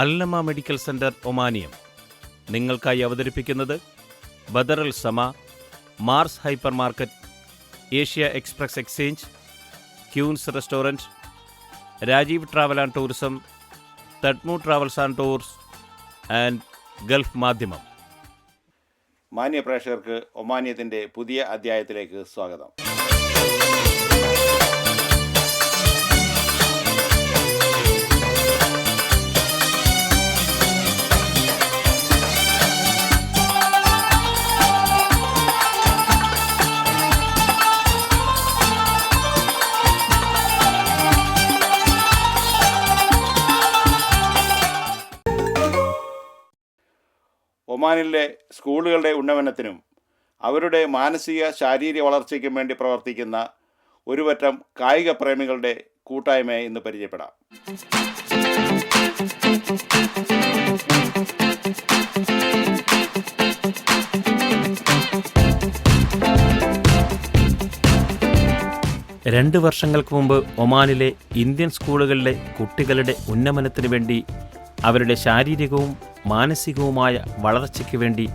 അൽനമ medical centre ഒമാനിയം നിങ്ങൾക്കായി അവതരിപ്പിക്കുന്നത് Badar al Sama, Mars hyper market, Asia express exchange, Queens restaurant, Rajeev travel and tourism, Tadmu travels and tours and Gulf Madhyamam. മാന്യ പ്രേക്ഷകർക്ക് ഒമാനിയത്തിൻ്റെ പുതിയ അധ്യായത്തിലേക്ക് സ്വാഗതം. ഒമാനിലെ സ്കൂളുകളുടെ ഉന്നമനത്തിനും അവരുടെ മാനസിക ശാരീരിക വളർച്ചയ്ക്കും വേണ്ടി പ്രവർത്തിക്കുന്ന ഒരുപറ്റം കായിക പ്രേമികളുടെ കൂട്ടായ്മയെ ഇന്ന് പരിചയപ്പെടാം. രണ്ട് വർഷങ്ങൾക്ക് മുമ്പ് ഒമാനിലെ ഇന്ത്യൻ സ്കൂളുകളിലെ കുട്ടികളുടെ ഉന്നമനത്തിനു വേണ്ടി അവരുടെ ശാരീരികവും മാനസികവുമായ വളർച്ചയ്ക്ക് വേണ്ടി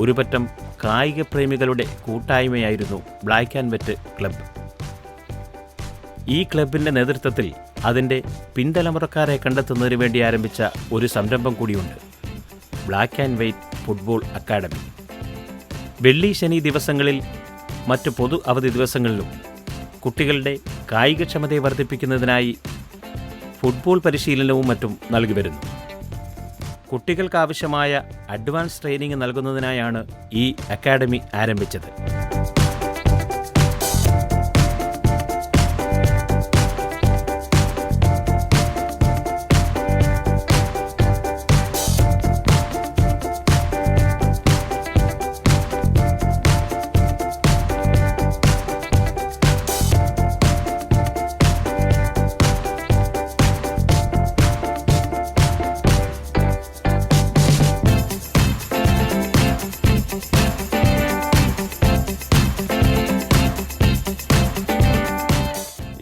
ഒരുപറ്റം കായിക പ്രേമികളുടെ കൂട്ടായ്മയായിരുന്നു ബ്ലാക്ക് ആൻഡ് വൈറ്റ് ക്ലബ്ബ്. ഈ ക്ലബിൻ്റെ നേതൃത്വത്തിൽ അതിൻ്റെ പിൻതലമുറക്കാരെ കണ്ടെത്തുന്നതിന് വേണ്ടി ആരംഭിച്ച ഒരു സംരംഭം കൂടിയുണ്ട്, black and white football academy. വെള്ളി ശനി ദിവസങ്ങളിൽ മറ്റ് പൊതു അവധി ദിവസങ്ങളിലും കുട്ടികളുടെ കായികക്ഷമതയെ വർദ്ധിപ്പിക്കുന്നതിനായി ഫുട്ബോൾ പരിശീലനവും മറ്റും നൽകി വരുന്നു. കുട്ടികൾക്കാവശ്യമായ അഡ്വാൻസ് ട്രെയിനിങ് നൽകുന്നതിനായാണ് ഈ അക്കാഡമി ആരംഭിച്ചത്.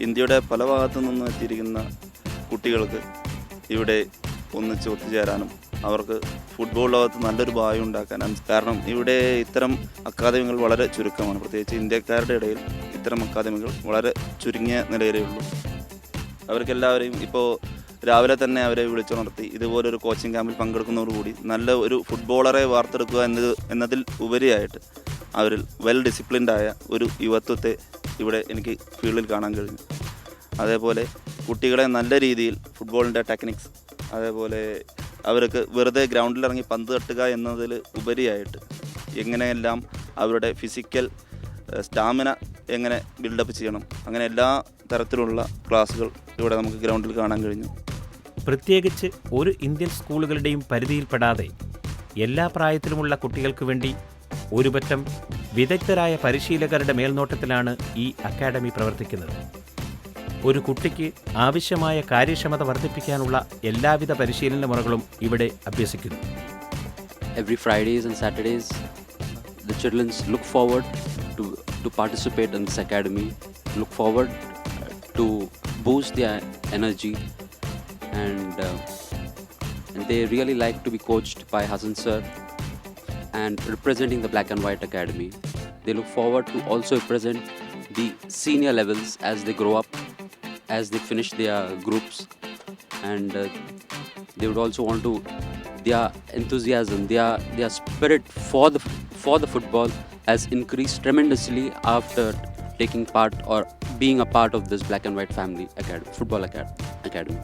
ഇന്ത്യയുടെ പല ഭാഗത്തു നിന്നും എത്തിയിരിക്കുന്ന കുട്ടികൾക്ക് ഇവിടെ ഒന്നിച്ച് ഒത്തുചേരാനും അവർക്ക് ഫുട്ബോൾ ലോകത്ത് നല്ലൊരു ഭാവി ഉണ്ടാക്കാനും, കാരണം ഇവിടെ ഇത്തരം അക്കാദമികൾ വളരെ ചുരുക്കമാണ്. പ്രത്യേകിച്ച് ഇന്ത്യക്കാരുടെ ഇടയിൽ ഇത്തരം അക്കാദമികൾ വളരെ ചുരുങ്ങിയ നിലയിലേ ഉള്ളൂ. അവർക്കെല്ലാവരെയും ഇപ്പോൾ രാവിലെ തന്നെ അവരെ വിളിച്ചുണർത്തി ഇതുപോലൊരു കോച്ചിങ് ക്യാമ്പിൽ പങ്കെടുക്കുന്നതോടുകൂടി നല്ല ഒരു ഫുട്ബോളറെ വാർത്തെടുക്കുക എന്നതിൽ ഉപരിയായിട്ട് അവരിൽ വെൽ ഡിസിപ്ലിൻഡായ ഒരു യുവത്വത്തെ ഇവിടെ എനിക്ക് ഫീൽഡിൽ കാണാൻ കഴിഞ്ഞു. അതേപോലെ കുട്ടികളെ നല്ല രീതിയിൽ ഫുട്ബോളിൻ്റെ ടെക്നിക്സ്, അതേപോലെ അവർക്ക് വെറുതെ ഗ്രൗണ്ടിലിറങ്ങി പന്ത് തട്ടുക എന്നതിൽ ഉപരിയായിട്ട് എങ്ങനെയെല്ലാം അവരുടെ ഫിസിക്കൽ സ്റ്റാമിന എങ്ങനെ ബിൽഡപ്പ് ചെയ്യണം, അങ്ങനെ എല്ലാ തരത്തിലുള്ള ക്ലാസ്സുകൾ ഇവിടെ നമുക്ക് ഗ്രൗണ്ടിൽ കാണാൻ കഴിഞ്ഞു. പ്രത്യേകിച്ച് ഒരു ഇന്ത്യൻ സ്കൂളുകളുടെയും പരിധിയിൽപ്പെടാതെ എല്ലാ പ്രായത്തിലുമുള്ള കുട്ടികൾക്ക് വേണ്ടി ഒരുപറ്റം വിദഗ്ധരായ പരിശീലകരുടെ മേൽനോട്ടത്തിലാണ് ഈ അക്കാഡമി പ്രവർത്തിക്കുന്നത്. ഒരു കുട്ടിക്ക് ആവശ്യമായ കാര്യക്ഷമത വർദ്ധിപ്പിക്കാനുള്ള എല്ലാവിധ പരിശീലന മുറകളും ഇവിടെ അഭ്യസിക്കുന്നു. Every Fridays and Saturdays, the children look forward to participate in this academy, look forward to boost their energy, and they really like to be coached by Hassan sir and representing the Black and White Academy. They look forward to also represent the senior levels as they grow up, as they finish their groups, and they would also want to, their enthusiasm, their spirit for the football has increased tremendously after taking part or being a part of this Black and White family academy, football academy.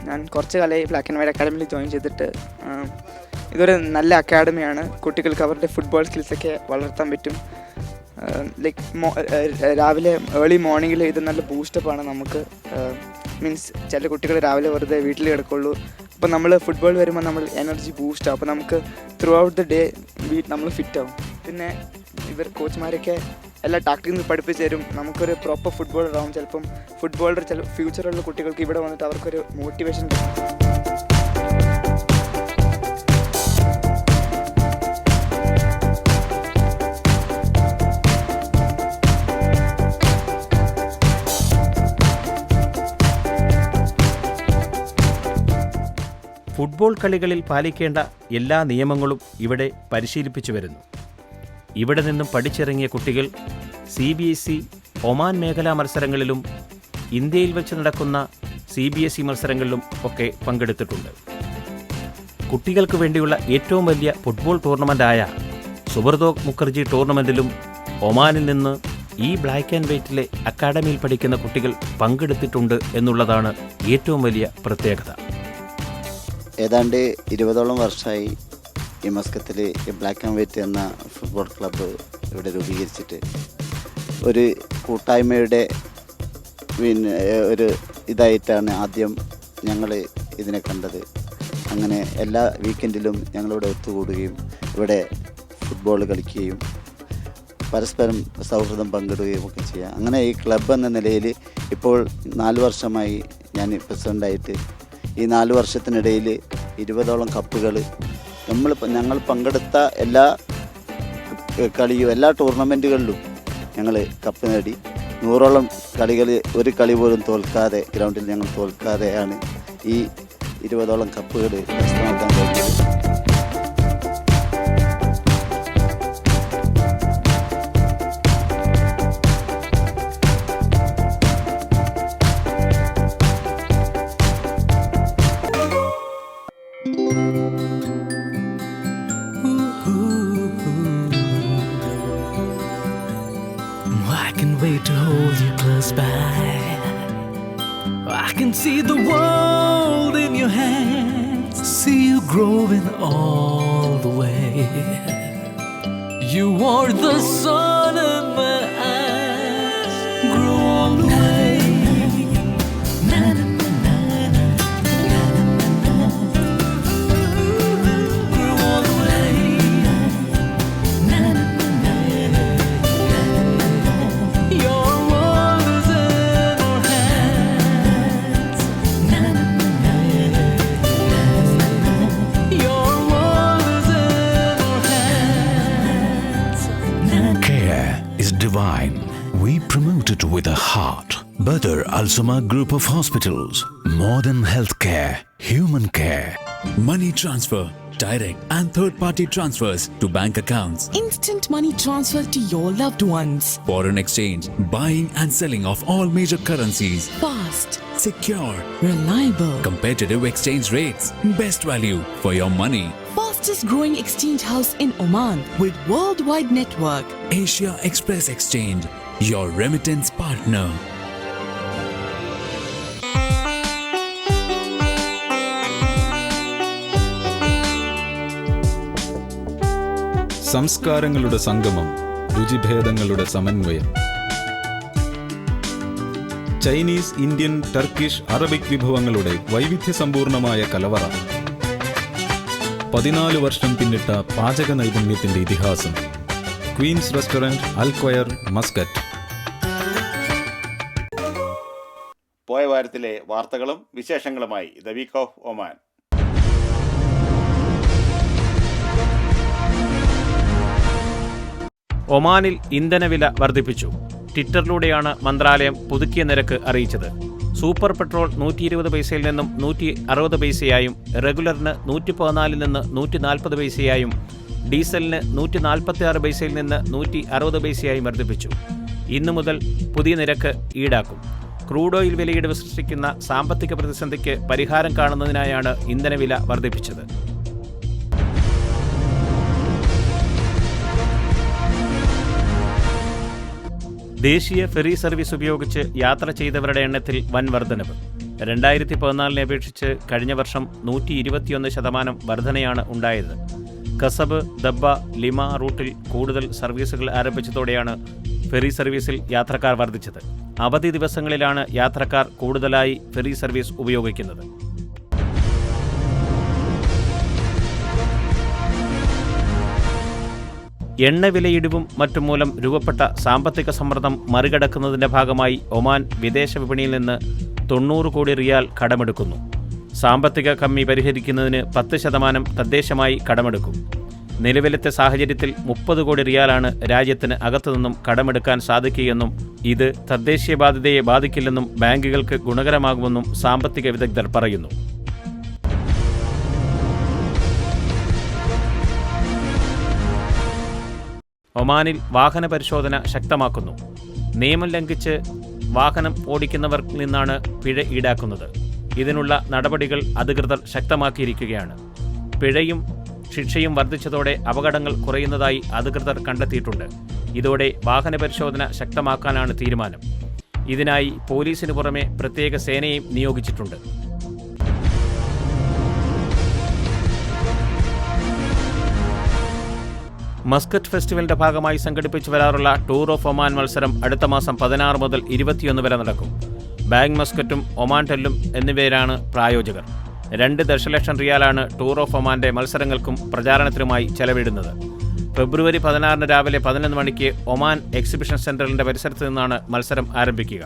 ഞാൻ കുറച്ച് കാലമായി black and white അക്കാഡമിയിൽ join ചെയ്തിട്ട് ഇതൊരു നല്ല അക്കാഡമിയാണ്. കുട്ടികൾക്ക് അവരുടെ football സ്കിൽസൊക്കെ വളർത്താൻ പറ്റും. രാവിലെ ഏർലി മോർണിംഗിൽ ഇത് നല്ല ബൂസ്റ്റപ്പാണ് നമുക്ക്. മീൻസ് ചില കുട്ടികൾ രാവിലെ വെറുതെ വീട്ടിൽ കിടക്കുള്ളൂ. അപ്പോൾ നമ്മൾ ഫുട്ബോൾ വരുമ്പോൾ നമ്മൾ എനർജി ബൂസ്റ്റാവും. അപ്പോൾ നമുക്ക് ത്രൂ ഔട്ട് ദ ഡേ നമ്മൾ ഫിറ്റാവും. പിന്നെ ഇവർ കോച്ച്മാരൊക്കെ എല്ലാ ടാക്ടിക്സ് പഠിപ്പിച്ച് തരും. നമുക്കൊരു പ്രോപ്പർ ഫുട്ബോളർ ആവും. ചിലപ്പം ഫുട്ബോളർ ചില ഫ്യൂച്ചറുള്ള കുട്ടികൾക്ക് ഇവിടെ വന്നിട്ട് അവർക്കൊരു മോട്ടിവേഷൻ കിട്ടും. ഫുട്ബോൾ കളികളിൽ പാലിക്കേണ്ട എല്ലാ നിയമങ്ങളും ഇവിടെ പരിശീലിപ്പിച്ചു വരുന്നു. ഇവിടെ നിന്നും പഠിച്ചിറങ്ങിയ കുട്ടികൾ CBSE ഒമാൻ മേഖലാ മത്സരങ്ങളിലും ഇന്ത്യയിൽ വെച്ച് നടക്കുന്ന CBSE മത്സരങ്ങളിലും ഒക്കെ പങ്കെടുത്തിട്ടുണ്ട്. കുട്ടികൾക്ക് വേണ്ടിയുള്ള ഏറ്റവും വലിയ ഫുട്ബോൾ ടൂർണമെൻ്റായ സുബ്രതോഗ് മുഖർജി ടൂർണമെൻറ്റിലും ഒമാനിൽ നിന്ന് ഈ ബ്ലാക്ക് ആൻഡ് വൈറ്റിലെ അക്കാഡമിയിൽ പഠിക്കുന്ന കുട്ടികൾ പങ്കെടുത്തിട്ടുണ്ട് എന്നുള്ളതാണ് ഏറ്റവും വലിയ പ്രത്യേകത. ഏതാണ്ട് 20ഓളം വർഷമായി ഈ മസ്കത്തിൽ ഈ ബ്ലാക്ക് ആൻഡ് വൈറ്റ് എന്ന ഫുട്ബോൾ ക്ലബ്ബ് ഇവിടെ രൂപീകരിച്ചിട്ട് ഒരു കൂട്ടായ്മയുടെ ഒരു ഇതായിട്ടാണ് ആദ്യം ഞങ്ങൾ ഇതിനെ കണ്ടത്. അങ്ങനെ എല്ലാ വീക്കെൻഡിലും ഞങ്ങളിവിടെ ഒത്തുകൂടുകയും ഇവിടെ ഫുട്ബോൾ കളിക്കുകയും പരസ്പരം സൗഹൃദം പങ്കിടുകയും ഒക്കെ ചെയ്യാം. അങ്ങനെ ഈ ക്ലബ്ബ് എന്ന നിലയിൽ ഇപ്പോൾ 4 വർഷമായി ഞാൻ പ്രസിഡൻ്റായിട്ട് ഈ 4 വർഷത്തിനിടയിൽ 20ഓളം കപ്പുകൾ ഞങ്ങൾ പങ്കെടുത്ത എല്ലാ കളിയും എല്ലാ ടൂർണമെൻറ്റുകളിലും ഞങ്ങൾ കപ്പ് നേടി. 100ഓളം കളികൾ ഒരു കളി പോലും തോൽക്കാതെ ഗ്രൗണ്ടിൽ ഞങ്ങൾ തോൽക്കാതെയാണ് ഈ 20ഓളം കപ്പുകൾ കരസ്ഥമാക്കാൻ കഴിഞ്ഞത്. I can wait to hold you close by. I can see the world in your hands, see you growing all the way. You are the sun in my eyes, grow all the way. Na na na na na, na na na na, grow all the way. Na na na na, na na na. Your world is in our hands. Na na na na, na na na. Your world is in our hands. Na na. Care is divine. We promote it with a heart. Badr Al Suma Group of Hospitals. Modern healthcare, human care. Money transfer, direct and third-party transfers to bank accounts. Instant money transfer to your loved ones. Foreign exchange, buying and selling of all major currencies. Fast, Secure, reliable, competitive exchange rates. Best value for your money. fastest growing exchange house in Oman with worldwide network. Asia Express Exchange, your remittance partner. സംസ്കാരങ്ങളുടെ സംഗമം, രുചിഭേദങ്ങളുടെ സമന്വയം. Chinese, Indian, Turkish, Arabic വിഭവങ്ങളുടെ വൈവിധ്യസമ്പൂർണമായ കലവറ. 14 വർഷം പിന്നിട്ട പാചക നൈപുണ്യത്തിന്റെ ഇതിഹാസം. Queens restaurant, Al Khuwair, Muscat. പോയ വാരത്തിലെ വാർത്തകളും വിശേഷങ്ങളുമായി ദ വീക്ക് ഓഫ് ഒമാൻ. ഒമാനിൽ ഇന്ധനവില വർദ്ധിപ്പിച്ചു. ട്വിറ്ററിലൂടെയാണ് മന്ത്രാലയം പുതുക്കിയ നിരക്ക് അറിയിച്ചത്. സൂപ്പർ പെട്രോൾ 120 പൈസയിൽ നിന്നും 160 പൈസയായും, റെഗുലറിന് 114 നിന്ന് 140 പൈസയായും, ഡീസലിന് 146 പൈസയിൽ നിന്ന് 160 പൈസയായും വർദ്ധിപ്പിച്ചു. ഇന്നു മുതൽ പുതിയ നിരക്ക് ഈടാക്കും. ക്രൂഡ് ഓയിൽ വിലയിടിവ് സൃഷ്ടിക്കുന്ന സാമ്പത്തിക പ്രതിസന്ധിക്ക് പരിഹാരം കാണുന്നതിനായാണ് ഇന്ധനവില വർദ്ധിപ്പിച്ചത്. ദേശീയ ഫെറി സർവീസ് ഉപയോഗിച്ച് യാത്ര ചെയ്തവരുടെ എണ്ണത്തിൽ വൻ വർധനവ്. 2014 അപേക്ഷിച്ച് കഴിഞ്ഞ വർഷം 121% വർധനയാണ് ഉണ്ടായത്. കസബ്, ദബ്ബ, ലിമ റൂട്ടിൽ കൂടുതൽ സർവീസുകൾ ആരംഭിച്ചതോടെയാണ് ഫെറി സർവീസിൽ യാത്രക്കാർ വർദ്ധിച്ചത്. അവധി ദിവസങ്ങളിലാണ് യാത്രക്കാർ കൂടുതലായി ഫെറി സർവീസ് ഉപയോഗിക്കുന്നത്. എണ്ണവിലയിടിവും മറ്റും മൂലം രൂപപ്പെട്ട സാമ്പത്തിക സമ്മർദ്ദം മറികടക്കുന്നതിന്റെ ഭാഗമായി ഒമാൻ വിദേശ വിപണിയിൽ നിന്ന് 90 കോടി റിയാൽ കടമെടുക്കുന്നു. സാമ്പത്തിക കമ്മി പരിഹരിക്കുന്നതിന് 10% തദ്ദേശമായി കടമെടുക്കും. നിലവിലത്തെ സാഹചര്യത്തിൽ 30 കോടി റിയാലാണ് രാജ്യത്തിന് അകത്തുനിന്നും കടമെടുക്കാൻ സാധിക്കുകയെന്നും ഇത് തദ്ദേശീയ ബാധ്യതയെ ബാധിക്കില്ലെന്നും ബാങ്കുകൾക്ക് ഗുണകരമാകുമെന്നും സാമ്പത്തിക വിദഗ്ധർ പറയുന്നു. ഒമാനിൽ വാഹന പരിശോധന ശക്തമാക്കുന്നു. നിയമം ലംഘിച്ച് വാഹനം ഓടിക്കുന്നവരിൽ നിന്നാണ് പിഴ ഈടാക്കുന്നത്. ഇതിനുള്ള നടപടികൾ അധികൃതർ ശക്തമാക്കിയിരിക്കുകയാണ്. പിഴയും ശിക്ഷയും വർദ്ധിച്ചതോടെ അപകടങ്ങൾ കുറയുന്നതായി അധികൃതർ കണ്ടെത്തിയിട്ടുണ്ട്. ഇതോടെ വാഹന പരിശോധന ശക്തമാക്കാനാണ് തീരുമാനം. ഇതിനായി പോലീസിന് പുറമെ പ്രത്യേക സേനയും നിയോഗിച്ചിട്ടുണ്ട്. മസ്കറ്റ് ഫെസ്റ്റിവലിന്റെ ഭാഗമായി സംഘടിപ്പിച്ചു വരാറുള്ള ടൂർ ഓഫ് ഒമാൻ മത്സരം അടുത്ത മാസം 16 മുതൽ 21 വരെ നടക്കും. ബാങ്ക് മസ്കറ്റും ഒമാൻ ടെല്ലും എന്നിവരാണ് പ്രായോജകർ. 2 ദശലക്ഷം റിയാലാണ് ടൂർ ഓഫ് ഒമാന്റെ മത്സരങ്ങൾക്കും പ്രചാരണത്തിനുമായി ചെലവിടുന്നത്. ഫെബ്രുവരി 16 രാവിലെ 11 മണിക്ക് ഒമാൻ എക്സിബിഷൻ സെന്ററിന്റെ പരിസരത്ത് നിന്നാണ് മത്സരം ആരംഭിക്കുക.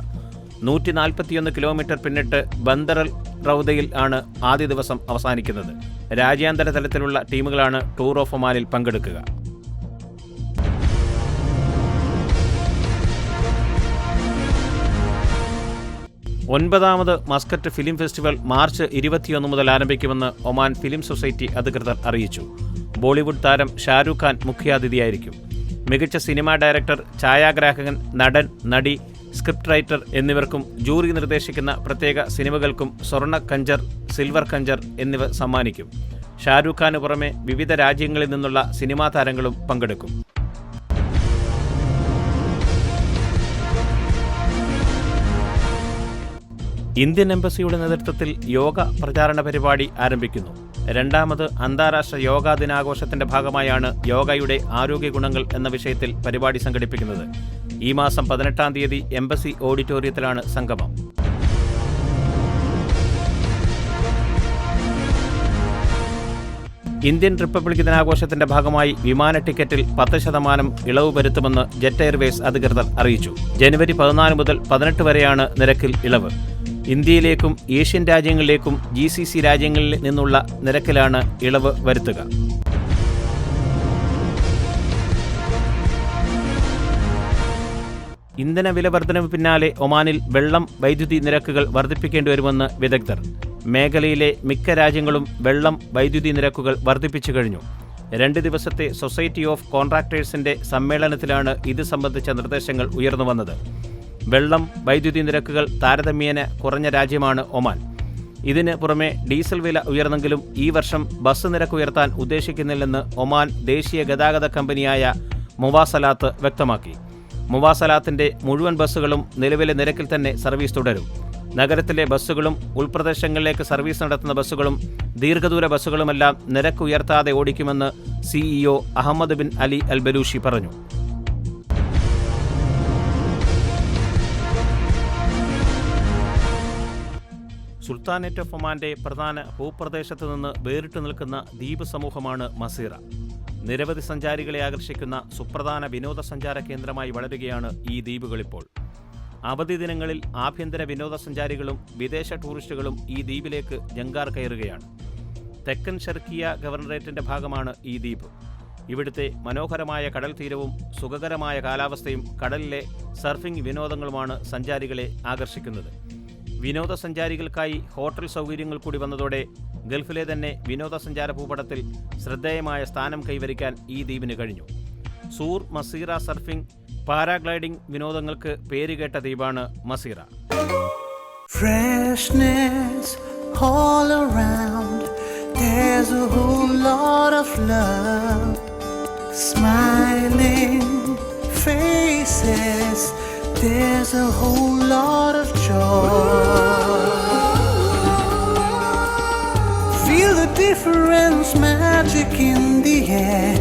141 കിലോമീറ്റർ പിന്നിട്ട് ബന്ദറൽ റൗദയിൽ ആണ് ആദ്യ ദിവസം അവസാനിക്കുന്നത്. രാജ്യാന്തര തലത്തിലുള്ള ടീമുകളാണ് ടൂർ ഓഫ് ഒമാനിൽ പങ്കെടുക്കുക. 9ാമത് മസ്കറ്റ് ഫിലിം ഫെസ്റ്റിവൽ മാർച്ച് 21 മുതൽ ആരംഭിക്കുമെന്ന് ഒമാൻ ഫിലിം സൊസൈറ്റി അധികൃതർ അറിയിച്ചു. ബോളിവുഡ് താരം ഷാരൂഖ് ഖാൻ മുഖ്യാതിഥിയായിരിക്കും. മികച്ച സിനിമാ ഡയറക്ടർ, ഛായാഗ്രാഹകൻ, നടൻ, നടി, സ്ക്രിപ്റ്റ് റൈറ്റർ എന്നിവർക്കും ജൂറി നിർദ്ദേശിക്കുന്ന പ്രത്യേക സിനിമകൾക്കും സ്വർണ്ണ കഞ്ചർ, സിൽവർ കഞ്ചർ എന്നിവ സമ്മാനിക്കും. ഷാരൂഖ് ഖാന് പുറമെ വിവിധ രാജ്യങ്ങളിൽ നിന്നുള്ള സിനിമാ താരങ്ങളും പങ്കെടുക്കും. ഇന്ത്യൻ എംബസിയുടെ നേതൃത്വത്തിൽ യോഗ പ്രചാരണ പരിപാടി ആരംഭിക്കുന്നു. 2ാമത് അന്താരാഷ്ട്ര യോഗാ ദിനാഘോഷത്തിന്റെ ഭാഗമായാണ് യോഗയുടെ ആരോഗ്യ ഗുണങ്ങൾ എന്ന വിഷയത്തിൽ പരിപാടി സംഘടിപ്പിക്കുന്നത്. ഈ മാസം 18-ാം തീയതി എംബസി ഓഡിറ്റോറിയത്തിലാണ് സംഗമം. ഇന്ത്യൻ റിപ്പബ്ലിക് ദിനാഘോഷത്തിന്റെ ഭാഗമായി വിമാന ടിക്കറ്റിൽ 10% ഇളവ് വരുത്തുമെന്ന് ജെറ്റ് എയർവേസ് അധികൃതർ അറിയിച്ചു. ജനുവരി 14 മുതൽ 18 വരെയാണ് നിരക്കിൽ ഇളവ്. ഇന്ത്യയിലേക്കും ഏഷ്യൻ രാജ്യങ്ങളിലേക്കും GCC രാജ്യങ്ങളിൽ നിന്നുള്ള നിരക്കിലാണ് ഇളവ് വരുത്തുക. ഇന്ധന വില വർധനവ് പിന്നാലെ ഒമാനിൽ വെള്ളം, വൈദ്യുതി നിരക്കുകൾ വർദ്ധിപ്പിക്കേണ്ടിവരുമെന്ന് വിദഗ്ധർ. മേഖലയിലെ മിക്ക രാജ്യങ്ങളും വെള്ളം, വൈദ്യുതി നിരക്കുകൾ വർദ്ധിപ്പിച്ചു കഴിഞ്ഞു. 2 ദിവസത്തെ സൊസൈറ്റി ഓഫ് കോൺട്രാക്ടേഴ്സിന്റെ സമ്മേളനത്തിലാണ് ഇത് സംബന്ധിച്ച നിർദ്ദേശങ്ങൾ ഉയർന്നുവന്നത്. വെള്ളം, വൈദ്യുതി നിരക്കുകൾ താരതമ്യേന കുറഞ്ഞ രാജ്യമാണ് ഒമാൻ. ഇതിന് പുറമെ ഡീസൽ വില ഉയർന്നെങ്കിലും ഈ വർഷം ബസ് നിരക്ക് ഉയർത്താൻ ഉദ്ദേശിക്കുന്നില്ലെന്ന് ഒമാൻ ദേശീയ ഗതാഗത കമ്പനിയായ മുവാസലാത്ത് വ്യക്തമാക്കി. മുവാസലാത്തിന്റെ മുഴുവൻ ബസ്സുകളും നിലവിലെ നിരക്കിൽ തന്നെ സർവീസ് തുടരും. നഗരത്തിലെ ബസ്സുകളും ഉൾപ്രദേശങ്ങളിലേക്ക് സർവീസ് നടത്തുന്ന ബസ്സുകളും ദീർഘദൂര ബസ്സുകളുമെല്ലാം നിരക്ക് ഉയർത്താതെ ഓടിക്കുമെന്ന് CEO അഹമ്മദ് ബിൻ അലി അൽ ബലൂഷി പറഞ്ഞു. സുൽത്താനേറ്റ് ഓഫ് ഒമാന്റെ പ്രധാന ഭൂപ്രദേശത്ത് നിന്ന് വേറിട്ട് നിൽക്കുന്ന ദ്വീപ് സമൂഹമാണ് മസീറ. നിരവധി സഞ്ചാരികളെ ആകർഷിക്കുന്ന സുപ്രധാന വിനോദസഞ്ചാര കേന്ദ്രമായി വളരുകയാണ് ഈ ദ്വീപുകളിപ്പോൾ. അവധി ദിനങ്ങളിൽ ആഭ്യന്തര വിനോദസഞ്ചാരികളും വിദേശ ടൂറിസ്റ്റുകളും ഈ ദ്വീപിലേക്ക് ജങ്കാർ കയറുകയാണ്. തെക്കൻ ഷർക്കിയ ഗവർണറേറ്റിന്റെ ഭാഗമാണ് ഈ ദ്വീപ്. ഇവിടുത്തെ മനോഹരമായ കടൽ തീരവും സുഖകരമായ കാലാവസ്ഥയും കടലിലെ സർഫിംഗ് വിനോദങ്ങളുമാണ് സഞ്ചാരികളെ ആകർഷിക്കുന്നത്. വിനോദസഞ്ചാരികൾക്കായി ഹോട്ടൽ സൗകര്യങ്ങൾ കൂടി വന്നതോടെ ഗൾഫിലെ തന്നെ വിനോദസഞ്ചാര ഭൂപടത്തിൽ ശ്രദ്ധേയമായ സ്ഥാനം കൈവരിക്കാൻ ഈ ദ്വീപിന് കഴിഞ്ഞു. സൂർ മസീറ സർഫിംഗ്, പാരാഗ്ലൈഡിംഗ് വിനോദങ്ങൾക്ക് പേരുകേട്ട ദ്വീപാണ് മസീറ. Freshness all around, there's a whole lot of love, smiling faces, there's a whole lot of joy. Feel the difference, magic in the air.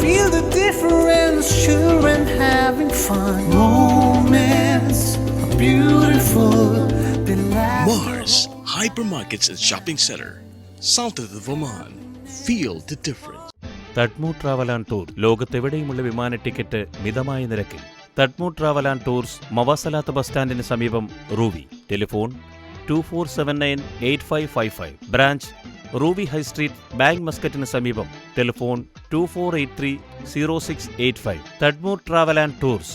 Feel the difference, children having fun. Moments are beautiful. Mars Hypermarkets and Shopping Center, south of Oman. Feel the difference. Tadmu travel and tour. ലോകത്തെവിടെയുമുള്ള വിമാന ticket മിതമായ നിരക്കിൽ. Tadmu travel and tours, Mawasalat bus സ്റ്റാൻഡിന് സമീപം, Ruwi. Telephone 24798555. Branch Ruwi high street, bank മസ്കറ്റിന് സമീപം. Telephone 24830685. Tadmu travel and tours.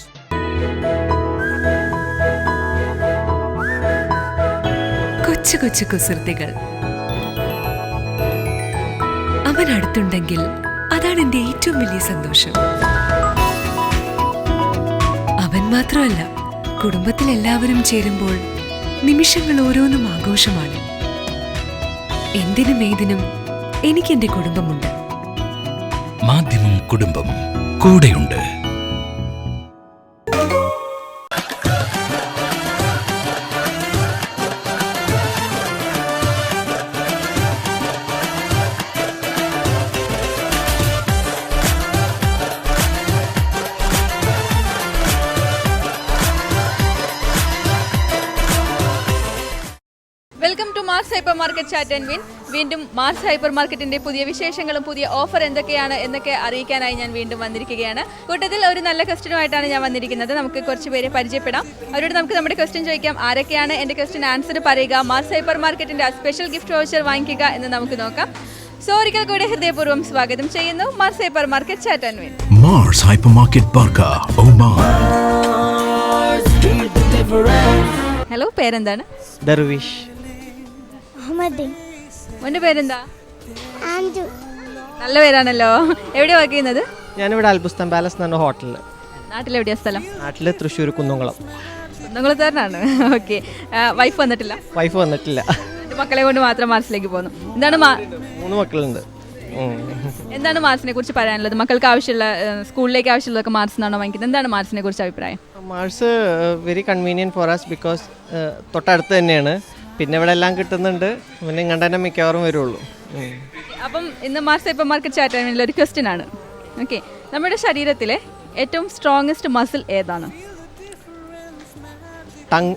കൊച്ചു കൊച്ചു കുസൃതികൾ. അവൻ അടുത്തുണ്ടെങ്കിൽ അതാണ് എൻ്റെ ഏറ്റവും വലിയ സന്തോഷം. അതുമാത്രമല്ല, കുടുംബത്തിലെല്ലാവരും ചേരുമ്പോൾ നിമിഷങ്ങൾ ഓരോന്നും ആഘോഷമാണ്. എന്തിനും ഏതിനും എനിക്കെന്റെ കുടുംബമുണ്ട്. മാധ്യമം കുടുംബം കൂടെയുണ്ട്. Welcome to Mars hyper market chat and win. വീണ്ടും മാർസ് ഹൈപ്പർ മാർക്കറ്റിന്റെ പുതിയ വിശേഷങ്ങളും പുതിയ ഓഫർ എന്തൊക്കെയാണ് എന്നൊക്കെ അറിയിക്കാനായി ഞാൻ വീണ്ടും വന്നിരിക്കുകയാണ്. കൂട്ടത്തിൽ ഒരു നല്ല ക്വസ്റ്റ്യനുമായിട്ടാണ് ഞാൻ വന്നിരിക്കുന്നത്. നമുക്ക് കുറച്ച് പേരെ പരിചയപ്പെടാം. അവരോട് നമുക്ക് നമ്മുടെ ക്വസ്റ്റ്യൻ ചോദിക്കാം. ആരൊക്കെയാണ് എൻ്റെ ക്വസ്റ്റ്യൻ ആൻസർ പറയുക, മാർസ് ഹൈപ്പർ മാർക്കറ്റിന്റെ സ്പെഷ്യൽ ഗിഫ്റ്റ് വൗച്ചർ വാങ്ങിക്കുക എന്ന് നമുക്ക് നോക്കാം. സോ ഒരിക്കൽ കൂടി ഹൃദയപൂർവ്വം സ്വാഗതം ചെയ്യുന്നു Mars hyper market chat and win. Mars hyper market Barka, Oman. Hello, പേരെന്താണ്? ദർവിഷ്. മോൻ്റെ പേരെന്താ? നല്ല പേരാണല്ലോ. എവിടെയാ വർക്ക് ചെയ്യുന്നത്? ഞാനിവിടെ അൽബുസ്താൻ പാലസ് എന്ന് പറഞ്ഞ ഹോട്ടലിൽ. നാട്ടിലെവിടെയാ സ്ഥലം? നാട്ടിൽ തൃശ്ശൂർ കുന്നംകുളം. കുന്നംകുളത്തുകാരനാണ്. ഓക്കെ. വൈഫ് വന്നിട്ടില്ല? വൈഫ് വന്നിട്ടില്ല. മക്കളെ കൊണ്ട് മാത്രം മാർസിലേക്ക് പോകുന്നു. എന്താണ് 3 മക്കളുണ്ട്. എന്താണ് മാർസിനെ കുറിച്ച് പറയാനുള്ളത്? മക്കൾക്ക് ആവശ്യമുള്ള സ്കൂളിലേക്ക് ആവശ്യമുള്ളതൊക്കെ മാർസിനാണോ വാങ്ങിക്കുന്നത്? എന്താണ് മാർസിനെ കുറിച്ച് അഭിപ്രായം? Mars very convenient for us because തൊട്ടടുത്ത് തന്നെയാണ്. പിന്നെ ഇവിടെ എല്ലാം കിട്ടുന്നുണ്ട്. പിന്നെ ഇങ്ങോട്ട് തന്നെ മിക്കവാറും വരുള്ളൂ. അപ്പം ഇന്ന് Mars hyper market chat and വിനിൽ ഒരു ക്വസ്റ്റ്യൻ ആണ്. ഓക്കെ, നമ്മുടെ ശരീരത്തിലെ ഏറ്റവും സ്ട്രോങ്ങസ്റ്റ് മസിൽ ഏതാണ്? Tongue.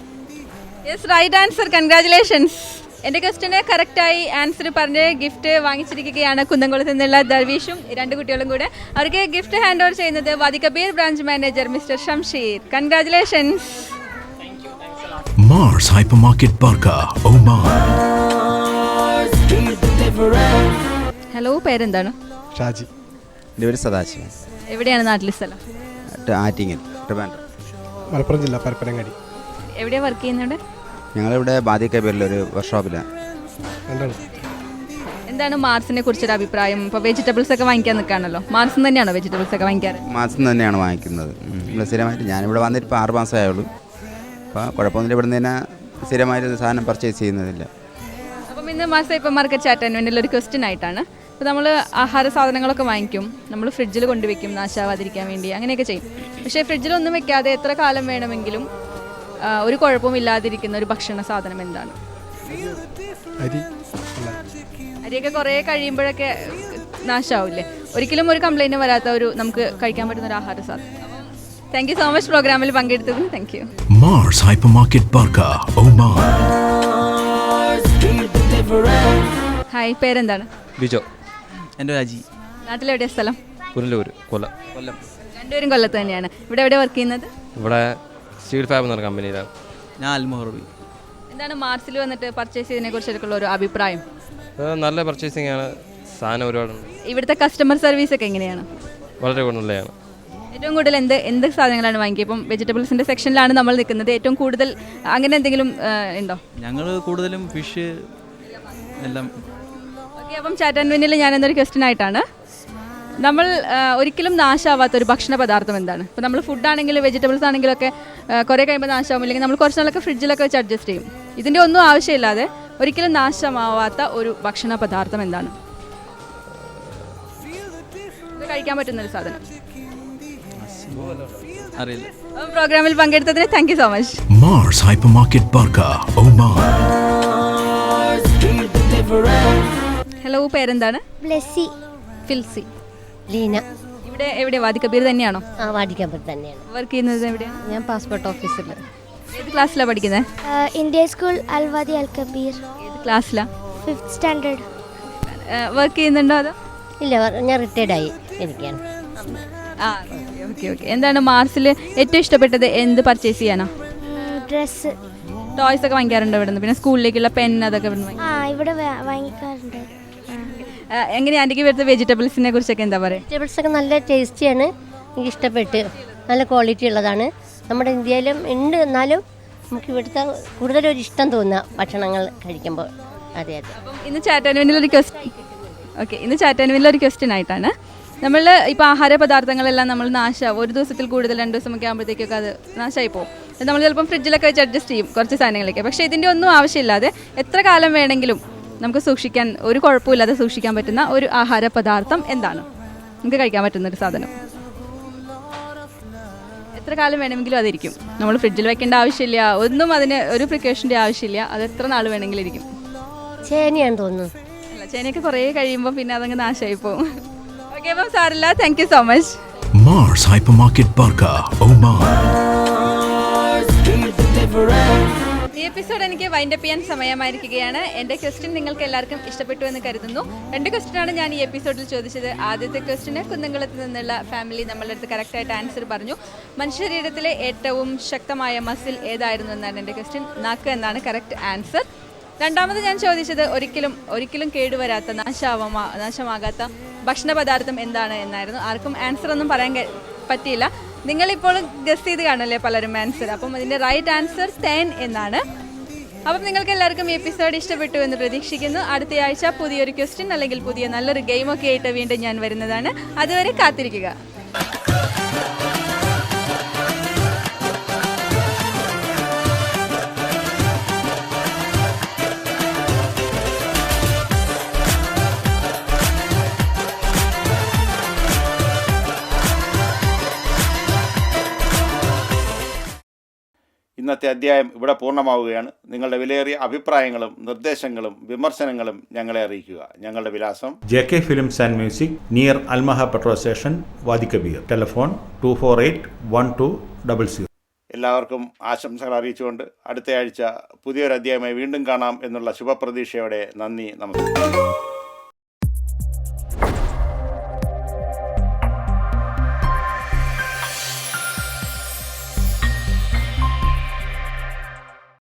Yes, right answer. Congratulations. എൻ്റെ ക്വസ്റ്റ്യന് കറക്റ്റായി ആൻസർ പറഞ്ഞ് ഗിഫ്റ്റ് വാങ്ങിച്ചിരിക്കുകയാണ് കുന്നംകുളത്ത് നിന്നുള്ള ദർവീഷും 2 കുട്ടികളും കൂടെ. അവർക്ക് ഗിഫ്റ്റ് ഹാൻഡ് ഓവർ ചെയ്യുന്നത് Wadi Kabir branch manager mister Shamsheer. Congratulations. Mars hyper market Barka, Oman. Hello, പേരെന്താണ്? ഷാജി. എൻ്റെ പേര് സദാശിവൻ. എവിടെയാണ് നാട്ടിലെ സ്ഥലം? ആറ്റിങ്ങൽ, ട്രിവാൻഡ്രം. മലപ്പുറം ജില്ല, പരപ്പനങ്ങാടി. എവിടെയാണ് വർക്ക് ചെയ്യുന്നത്? ഞങ്ങളിവിടെ ബാദിക്ക പേരിലൊരു വർക്ക്ഷോപ്പിലാണ്. എന്താണ് മാർസിനെ കുറിച്ചൊരു അഭിപ്രായം? ഇപ്പോൾ വെജിറ്റബിൾസ് ഒക്കെ വാങ്ങിക്കാൻ നിൽക്കുകയാണല്ലോ, മാർസിൽ തന്നെയാണോ വെജിറ്റബിൾസ് ഒക്കെ വാങ്ങിക്കാറ്? മാസം തന്നെയാണ് വാങ്ങിക്കുന്നത്. നമ്മൾ സ്ഥിരമായിട്ട് ഞാനിവിടെ വന്നിട്ട് ഇപ്പോൾ 6 മാസമായുള്ളൂ. അപ്പോൾ കുഴപ്പമൊന്നുമില്ല. ഇവിടെ നിന്ന് തന്നെ സ്ഥിരമായിട്ട് സാധനം പർച്ചേസ് ചെയ്യുന്നതില്ല. അപ്പം ഇന്ന് Mars hyper market chat and വിനിൽ ഒരു ക്വസ്റ്റ്യൻ ആയിട്ടാണ്. ഇപ്പോൾ നമ്മൾ ആഹാര സാധനങ്ങളൊക്കെ വാങ്ങിക്കും, നമ്മൾ ഫ്രിഡ്ജിൽ കൊണ്ടുവയ്ക്കും നാശാവാതിരിക്കാൻ വേണ്ടി, അങ്ങനെയൊക്കെ ചെയ്യും. പക്ഷേ ഫ്രിഡ്ജിലൊന്നും വെക്കാതെ എത്ര കാലം വേണമെങ്കിലും ഒരു കുഴപ്പവും ഇല്ലാതിരിക്കുന്ന ഒരു ഭക്ഷണ സാധനം എന്താണ്? അരിയൊക്കെ കുറേ കഴിയുമ്പോഴൊക്കെ നാശമാവില്ലേ? ഒരിക്കലും ഒരു കംപ്ലൈൻറ്റ് വരാത്ത ഒരു നമുക്ക് കഴിക്കാൻ പറ്റുന്ന ഒരു ആഹാര സാധനം. താങ്ക് യു സോ മച്ച് പ്രോഗ്രാമിൽ പങ്കെടുത്തതിന്. Thank you. Mars hyper market Barka, Oman. Hi, പേരെന്താണ്? ബിജോ. എൻ്റെ അജി. നാട്ടിലെവിടെയാണ് സ്ഥലം? പുനലൂർ, കൊല്ലം. കൊല്ലം. രണ്ടുപേരും കൊല്ലത്ത് തന്നെയാണ്. ഇവിടെ എവിടെ വർക്ക് ചെയ്യുന്നത്? ഇവിടെ സ്റ്റീൽ ഫാബ് എന്ന് പറഞ്ഞ കമ്പനിയിലാണ്. ഞാൻ അൽമോഹർബി. എന്താണ് മാർസിൽ വന്നിട്ട് പർച്ചേസ് ചെയ്തതിനെ കുറിച്ചൊക്കെയുള്ള ഒരു അഭിപ്രായം? നല്ല പർച്ചേസിംഗ് ആണ്. സാധനം ഒരുപാടുണ്ട്. ഇവിടുത്തെ കസ്റ്റമർ സർവീസ് ഒക്കെ എങ്ങനെയാണ്? വളരെ നല്ലതാണ്. ഏറ്റവും കൂടുതൽ എന്ത് സാധനങ്ങളാണ് വാങ്ങിക്കുക? ഇപ്പം വെജിറ്റബിൾസിൻ്റെ സെക്ഷനിലാണ് നമ്മൾ നിൽക്കുന്നത്. ഏറ്റവും കൂടുതൽ അങ്ങനെ എന്തെങ്കിലും ഉണ്ടോ? ഞങ്ങൾ കൂടുതലും ഫിഷ് എല്ലാം. ഓക്കെ, അപ്പം ചാറ്റ് ആൻഡ് വിനിൽ ഞാൻ എന്നൊരു ക്വസ്റ്റ്യൻ ആയിട്ടാണ്, നമ്മൾ ഒരിക്കലും നാശമാവാത്ത ഒരു ഭക്ഷണ പദാർത്ഥം എന്താണ്? ഇപ്പോൾ നമ്മൾ ഫുഡാണെങ്കിലും വെജിറ്റബിൾസ് ആണെങ്കിലും ഒക്കെ കുറേ കഴിയുമ്പോൾ നാശമാവും, ഇല്ലെങ്കിൽ നമ്മൾ കുറച്ച് നാളൊക്കെ ഫ്രിഡ്ജിലൊക്കെ വെച്ച് അഡ്ജസ്റ്റ് ചെയ്യും. ഇതിൻ്റെ ഒന്നും ആവശ്യമില്ലാതെ ഒരിക്കലും നാശമാവാത്ത ഒരു ഭക്ഷണ പദാർത്ഥം എന്താണ്? ഇത് കഴിക്കാൻ പറ്റുന്നൊരു സാധനം. അറിയില്ല. പ്രോഗ്രാമിൽ പങ്കെടുത്തതിന് thank you so much. Mars hyper market Barka, Oman. Hello, പേരെന്താണ്? ബ്ലെസ്സി. ഫിൽസി. ലീന. ഇവിടെ എവിടെയാണ്? വാദി കബീർ തന്നെയാണോ? ആ, വാദി കബീർ തന്നെയാണ്. വർക്ക് ചെയ്യുന്നത് എവിടെയാണ്? ഞാൻ പാസ്പോർട്ട് ഓഫീസിൽ. ഏത് ക്ലാസ്സിലാണ് പഠിക്കുന്നത്? ഇന്ത്യൻ സ്കൂൾ അൽവാദി അൽ കബീർ. ഏത് ക്ലാസ്സിലാണ്? 5th standard. വർക്ക് ചെയ്യുന്നുണ്ടോ അതോ? ഇല്ല, ഞാൻ റിട്ടയർഡായി ഇരിക്കുകയാണ്. ആ, ഓക്കെ ഓക്കെ. എന്താണ് മാർസിൽ ഏറ്റവും ഇഷ്ടപ്പെട്ടത്? എന്ത് പർച്ചേസ് ചെയ്യാനോ? ഡ്രസ്സ്, ടോയ്സ് ഒക്കെ വാങ്ങിക്കാറുണ്ടോ ഇവിടെ നിന്ന്? പിന്നെ സ്കൂളിലേക്കുള്ള പെൻ അതൊക്കെ ഇവിടെ വാങ്ങിക്കാറുണ്ട്. എങ്ങനെയാണ് ആൻറ്റിക്ക് ഇവിടുത്തെ വെജിറ്റബിൾസിനെ കുറിച്ചൊക്കെ എന്താ പറയുക? വെജിറ്റബിൾസ് ഒക്കെ നല്ല ടേസ്റ്റിയാണ്, എനിക്ക് ഇഷ്ടപ്പെട്ട്. നല്ല ക്വാളിറ്റി ഉള്ളതാണ്. നമ്മുടെ ഇന്ത്യയിലും ഉണ്ട്, എന്നാലും നമുക്ക് ഇവിടുത്തെ കൂടുതലൊരു ഇഷ്ടം തോന്നുക ഭക്ഷണങ്ങൾ കഴിക്കുമ്പോൾ. അതെ അതെ. അപ്പം ഇന്ന് ചാറ്റ് ആൻഡ് വിനിൽ ഒരു ക്വസ്റ്റ്യൻ. ഓക്കെ, ഇന്ന് ചാറ്റ് ആൻഡ് വിനിൽ ഒരു ക്വസ്റ്റ്യൻ ആയിട്ടാണ്, നമ്മൾ ഇപ്പോൾ ആഹാര പദാർത്ഥങ്ങളെല്ലാം നമ്മൾ നാശമാവും. ഒരു ദിവസത്തിൽ കൂടുതൽ 2 ദിവസമൊക്കെ ആകുമ്പോഴത്തേക്കൊക്കെ അത് നാശമായി പോകും. നമ്മൾ ചിലപ്പം ഫ്രിഡ്ജിലൊക്കെ വെച്ച് അഡ്ജസ്റ്റ് ചെയ്യും കുറച്ച് സാധനങ്ങളൊക്കെ. പക്ഷേ ഇതിൻ്റെ ഒന്നും ആവശ്യമില്ലാതെ എത്ര കാലം വേണമെങ്കിലും നമുക്ക് സൂക്ഷിക്കാൻ, ഒരു കുഴപ്പമില്ലാതെ സൂക്ഷിക്കാൻ പറ്റുന്ന ഒരു ആഹാര പദാർത്ഥം എന്താണ്? നമുക്ക് കഴിക്കാൻ പറ്റുന്നൊരു സാധനം. എത്ര കാലം വേണമെങ്കിലും അതിരിക്കും. നമ്മൾ ഫ്രിഡ്ജിൽ വെക്കേണ്ട ആവശ്യമില്ല, ഒന്നും അതിന് ഒരു പ്രിക്കോഷൻ്റെ ആവശ്യമില്ല. അത് എത്ര നാൾ വേണമെങ്കിലും ഇരിക്കും. ചേനയാണെന്ന് തോന്നുന്നു. അല്ല, ചേനയൊക്കെ കുറേ കഴിയുമ്പോൾ പിന്നെ അതങ്ങ് നാശമായി പോകും. ഓക്കെ, അപ്പം സാറില്ല, thank you so much. Mars Hypermarket Barka, Oman. ഈ എപ്പിസോഡ് എനിക്ക് വൈൻഡപ്പ് ചെയ്യാൻ സമയമായിരിക്കുകയാണ്. എൻ്റെ ക്വസ്റ്റ്യൻ നിങ്ങൾക്ക് എല്ലാവർക്കും ഇഷ്ടപ്പെട്ടു എന്ന് കരുതുന്നു. 2 ക്വസ്റ്റ്യനാണ് ഞാൻ ഈ എപ്പിസോഡിൽ ചോദിച്ചത്. ആദ്യത്തെ ക്വസ്റ്റ്യന് കുന്നംകുളത്ത് നിന്നുള്ള ഫാമിലി നമ്മളുടെ അടുത്ത് കറക്റ്റായിട്ട് ആൻസർ പറഞ്ഞു. മനുഷ്യ ശരീരത്തിലെ ഏറ്റവും ശക്തമായ മസിൽ ഏതായിരുന്നു എന്നാണ് എൻ്റെ ക്വസ്റ്റ്യൻ. നാക്ക് എന്നാണ് കറക്റ്റ് ആൻസർ. രണ്ടാമത് ഞാൻ ചോദിച്ചത് ഒരിക്കലും കേടുവരാത്ത നാശമാകാത്ത ഭക്ഷണ പദാർത്ഥം എന്താണ് എന്നായിരുന്നു. ആർക്കും ആൻസർ ഒന്നും പറയാൻ പറ്റിയില്ല. നിങ്ങളിപ്പോൾ ഗസ് ചെയ്ത് കാണല്ലേ പലരും ആൻസർ. അപ്പം അതിൻ്റെ റൈറ്റ് ആൻസർ തേൻ എന്നാണ്. അപ്പം നിങ്ങൾക്ക് എല്ലാവർക്കും ഈ എപ്പിസോഡ് ഇഷ്ടപ്പെട്ടു എന്ന് പ്രതീക്ഷിക്കുന്നു. അടുത്ത ആഴ്ച പുതിയൊരു ക്വസ്റ്റ്യൻ അല്ലെങ്കിൽ പുതിയ നല്ലൊരു ഗെയിമൊക്കെ ആയിട്ട് വീണ്ടും ഞാൻ വരുന്നതാണ്. അതുവരെ കാത്തിരിക്കുക. ഇന്നത്തെ അധ്യായം ഇവിടെ പൂർണ്ണമാവുകയാണ്. നിങ്ങളുടെ വിലയേറിയ അഭിപ്രായങ്ങളും നിർദ്ദേശങ്ങളും വിമർശനങ്ങളും ഞങ്ങളെ അറിയിക്കുക. ഞങ്ങളുടെ വിലാസം JK Films and Music, near Al Maha petrol station, Wadi Kabir. Telephone 2481200. എല്ലാവർക്കും ആശംസകൾ അറിയിച്ചുകൊണ്ട് അടുത്ത ആഴ്ച പുതിയൊരു അധ്യായമായി വീണ്ടും കാണാം എന്നുള്ള ശുഭപ്രതീക്ഷയോടെ നന്ദി, നമസ്കാരം.